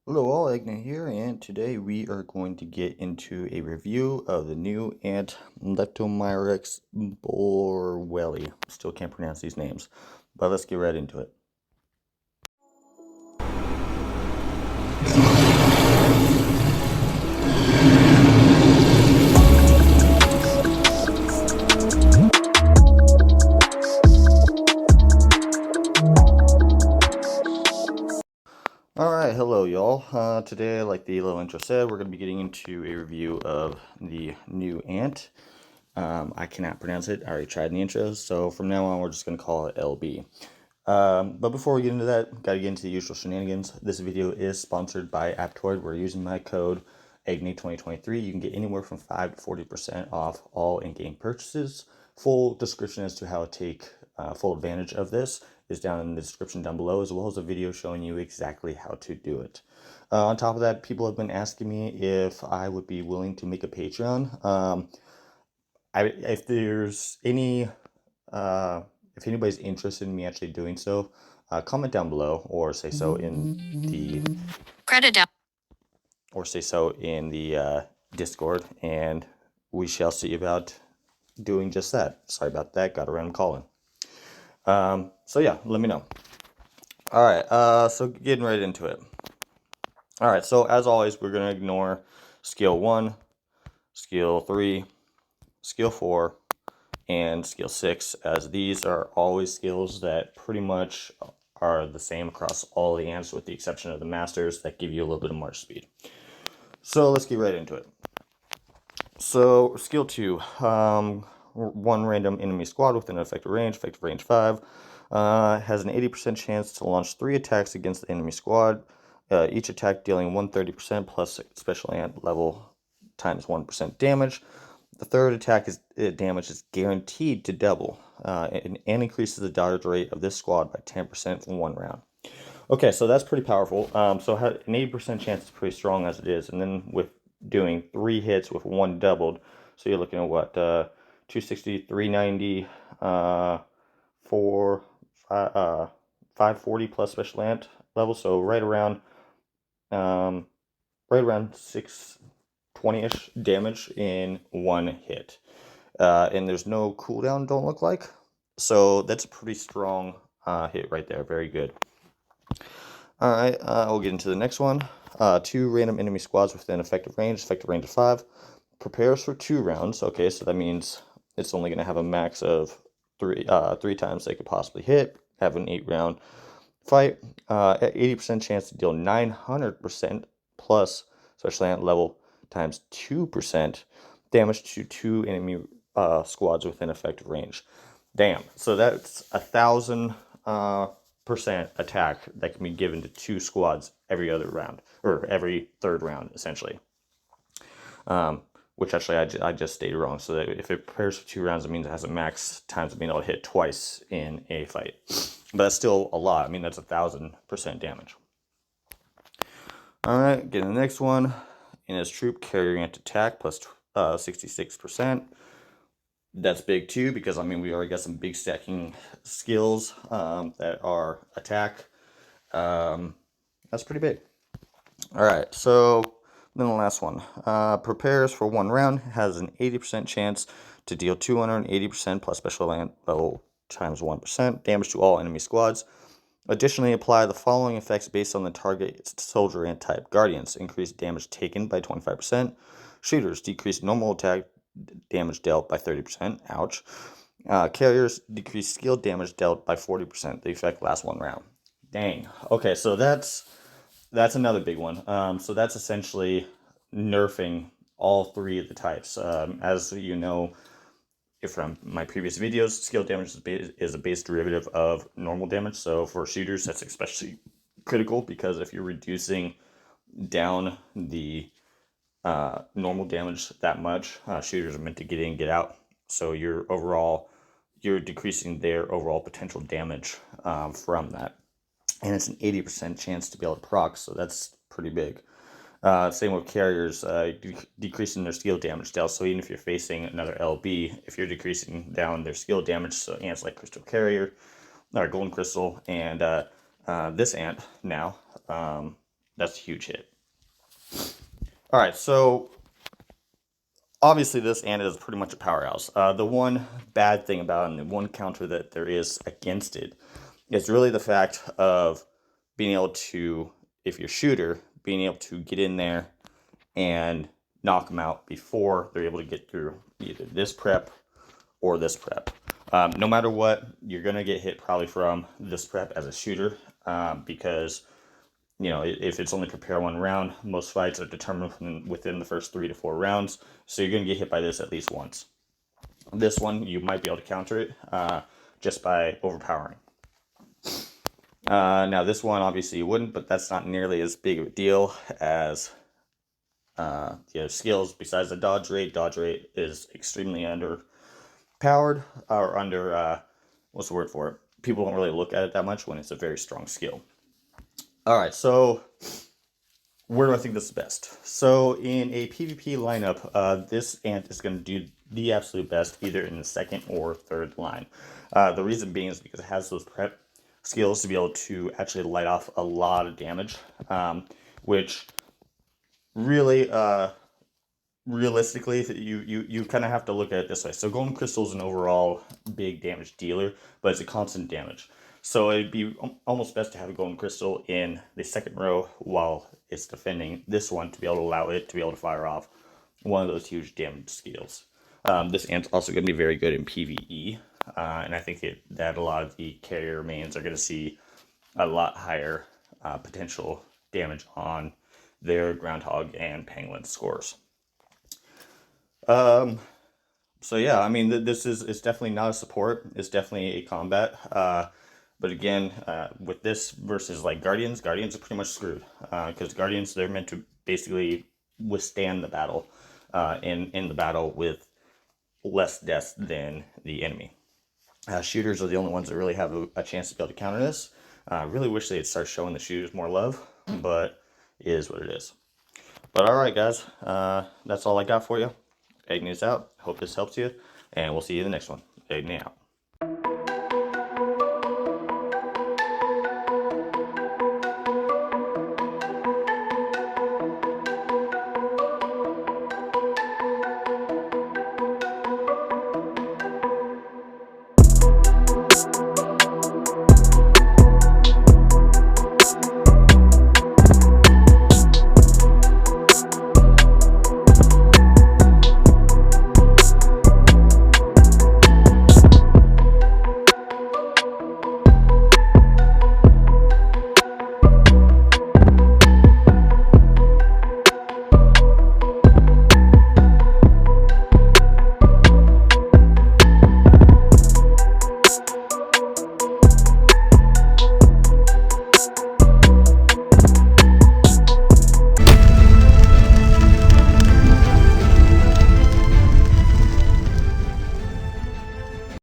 Hello all, Agna here, and today we are going to get into a review of the new ant Leptomyrmex Burwelli. Still can't pronounce these names, but let's get right into it. Alright, hello y'all. Today, like the little intro said, we're going to be getting into a review of the new ant. I cannot pronounce it. I already tried in the intro, so from now on we're just going to call it LB. But before we get into that, gotta get into the usual shenanigans. This video is sponsored by Aptoid. We're using my code AGNI2023. You can get anywhere from 5 to 40% off all in-game purchases. Full description as to how to take full advantage of this is down in the description down below, as well as a video showing you exactly how to do it. On top of that, people have been asking me if I would be willing to make a Patreon. If there's any if anybody's interested in me actually doing so, comment down below or say so in the credit down or say so in the Discord, and we shall see about doing just that. Sorry about that. Got a random call in. So yeah, let me know. All right. So getting right into it. All right. So as always, we're gonna ignore skill 1, skill 3, skill 4, and skill 6, as these are always skills that pretty much are the same across all the ants with the exception of the masters that give you a little bit of march speed. So let's get right into it. So skill 2, one random enemy squad within an effective range 5, has an 80% chance to launch 3 attacks against the enemy squad, each attack dealing 130% plus special ant level times 1% damage. The third attack damage is guaranteed to double, and increases the dodge rate of this squad by 10% from 1 round. Okay, so that's pretty powerful. So an 80% chance is pretty strong as it is, and then with doing 3 hits with 1 doubled, so you're looking at what, 260, 390, 540 plus special ant level, so right around 620-ish damage in 1 hit. And there's no cooldown, don't look like. So that's a pretty strong hit right there. Very good. Alright, we'll get into the next one. 2 random enemy squads within effective range of 5. Prepares for 2 rounds. Okay, so that means it's only going to have a max of 3 times they could possibly hit. Have an 8-round fight. 80% chance to deal 900% plus special ant level times 2% damage to 2 enemy squads within effective range. Damn. So that's 1,000% attack that can be given to 2 squads every other round, or every third round, essentially. Which actually I just stated wrong. So that if it prepares for 2 rounds, it means it has a max times of being able to hit twice in a fight. But that's still a lot. I mean, that's 1,000% damage. All right, get the next one. In his troop, carrying ant attack plus 66%. That's big too, because I mean we already got some big stacking skills that are attack. That's pretty big. All right, so then the last one, prepares for 1 round, has an 80% chance to deal 280% plus special ant level times 1% damage to all enemy squads. Additionally, apply the following effects based on the target soldier ant type. Guardians, increase damage taken by 25%. Shooters, decrease normal attack damage dealt by 30%. Ouch. Carriers, decrease skill damage dealt by 40%. The effect lasts 1 round. Dang. Okay, so that's another big one. So that's essentially nerfing all 3 of the types. As you know, from my previous videos, skill damage is a base derivative of normal damage. So for shooters, that's especially critical, because if you're reducing down the normal damage that much, shooters are meant to get in, get out. So you're decreasing their overall potential damage from that. And it's an 80% chance to be able to proc, so that's pretty big. Same with carriers, decreasing their skill damage dealt. So even if you're facing another LB, if you're decreasing down their skill damage, so ants like Crystal Carrier, or Golden Crystal, and this ant now, That's a huge hit. All right, so obviously this ant is pretty much a powerhouse. The one bad thing about it, and the one counter that there is against it, is really the fact of being able to, if you're a shooter, being able to get in there and knock them out before they're able to get through either this prep or this prep. No matter what, you're going to get hit probably from this prep as a shooter, because if it's only prepare one round, most fights are determined within the first 3 to 4 rounds, so you're going to get hit by this at least once. This one, you might be able to counter it just by overpowering. Now this one, obviously you wouldn't, but that's not nearly as big of a deal as the other skills. Besides the dodge rate is extremely underpowered, or what's the word for it? People don't really look at it that much when it's a very strong skill. All right, so where do I think this is best? So in a PvP lineup, this ant is going to do the absolute best either in the second or third line. The reason being is because it has those prep skills to be able to actually light off a lot of damage, which really, realistically, you kind of have to look at it this way. So golden crystal is an overall big damage dealer, but it's a constant damage. So it'd be almost best to have a golden crystal in the second row while it's defending this one to be able to allow it to be able to fire off one of those huge damage skills. This ant's also going to be very good in PvE, and I think that a lot of the carrier mains are going to see a lot higher potential damage on their groundhog and pangolin scores. So yeah, I mean, it's definitely not a support. It's definitely a combat. But again, with this versus like Guardians are pretty much screwed. Because Guardians, they're meant to basically withstand the battle, in the battle with less deaths than the enemy. Shooters are the only ones that really have a chance to be able to counter this. I really wish they'd start showing the shooters more love, but it is what it is. But alright guys, that's all I got for you. Egg News out. Hope this helps you, and we'll see you in the next one. Egg Me out.